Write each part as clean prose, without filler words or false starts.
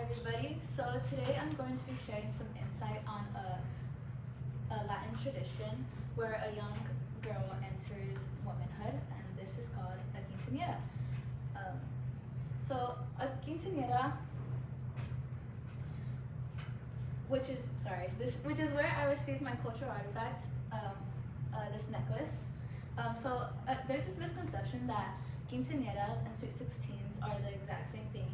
everybody. So today I'm going to be sharing some insight on a Latin tradition where a young girl enters womanhood, and this is called a quinceañera. So a quinceañera, which is where I received my cultural artifact, this necklace. There's this misconception that quinceañeras and sweet 16s are the exact same thing.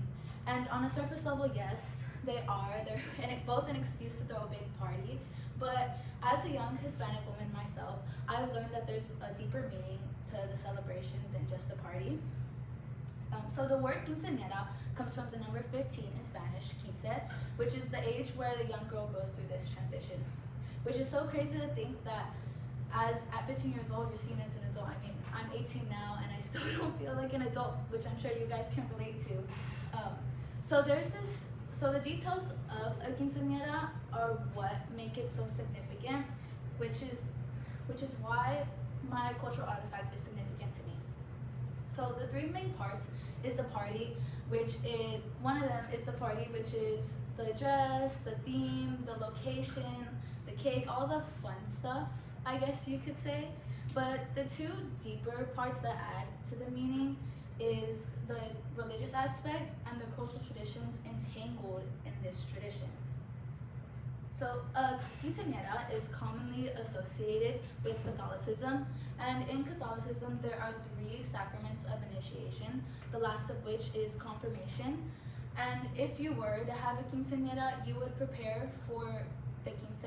And on a surface level, yes, they are. They're both an excuse to throw a big party. But as a young Hispanic woman myself, I've learned that there's a deeper meaning to the celebration than just a party. So the word quinceañera comes from the number 15 in Spanish, quince, which is the age where the young girl goes through this transition. Which is so crazy to think that at 15 years old, you're seen as an adult. I mean, I'm 18 now, and I still don't feel like an adult, which I'm sure you guys can relate to. So the details of a quinceañera are what make it so significant, which is why my cultural artifact is significant to me. So the three main parts is the party, one of them is the party, which is the dress, the theme, the location, the cake, all the fun stuff, I guess you could say. But the two deeper parts that add to the meaning is the religious aspect and the cultural traditions entangled in this tradition. So a quinceañera is commonly associated with Catholicism, and in Catholicism there are 3 sacraments of initiation, the last of which is confirmation. And if you were to have a quinceañera, you would prepare for the quince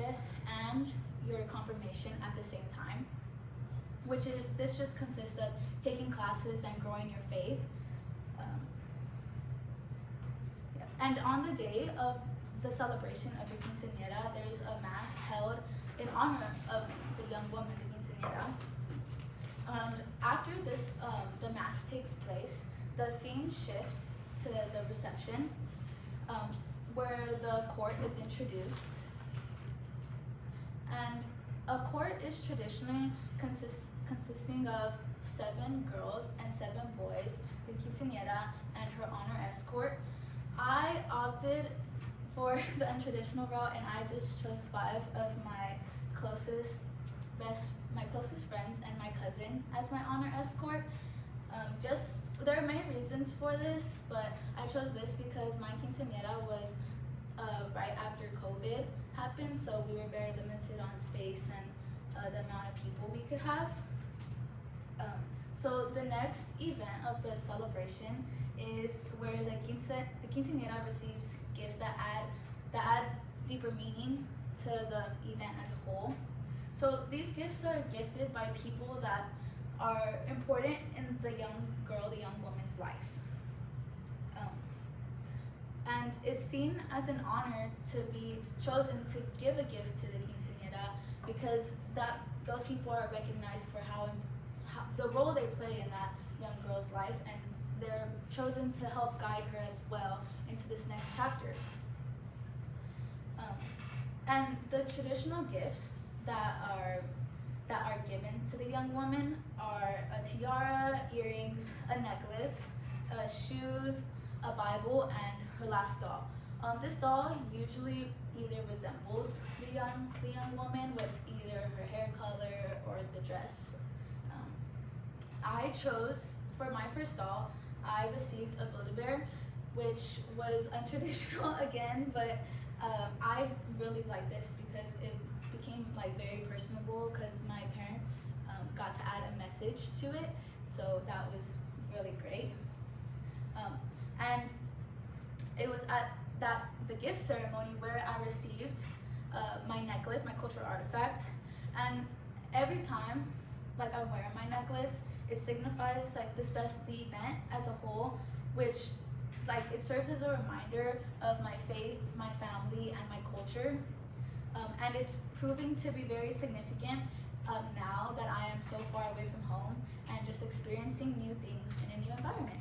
and your confirmation at the same time. This just consists of taking classes and growing your faith. And on the day of the celebration of your quinceañera, there's a mass held in honor of the young woman, the quinceañera. After this, the mass takes place, the scene shifts to the reception, where the court is introduced. And a court is traditionally consisting of 7 girls and 7 boys, the quinceañera and her honor escort. I opted for the untraditional route, and I just chose 5 of my closest friends and my cousin as my honor escort. There are many reasons for this, but I chose this because my quinceañera was right after COVID happened, so we were very limited on space and the amount of people we could have. So the next event of the celebration is where the quinceañera receives gifts that add deeper meaning to the event as a whole. So these gifts are gifted by people that are important in the young woman's life. And it's seen as an honor to be chosen to give a gift to the quinceañera, because those people are recognized for how the role they play in that young girl's life, and they're chosen to help guide her as well into this next chapter. And the traditional gifts that are given to the young woman are a tiara, earrings, a necklace, shoes, a Bible, and her last doll. This doll usually either resembles the young woman with either her hair color or the dress. I chose, for my first doll, I received a Build-A-Bear, which was untraditional again, but I really like this because it became very personable, because my parents got to add a message to it, so that was really great. And it was at the gift ceremony where I received my necklace, my cultural artifact, and every time I wear my necklace, it signifies the event as a whole, which it serves as a reminder of my faith, my family, and my culture. And it's proving to be very significant now that I am so far away from home and just experiencing new things in a new environment.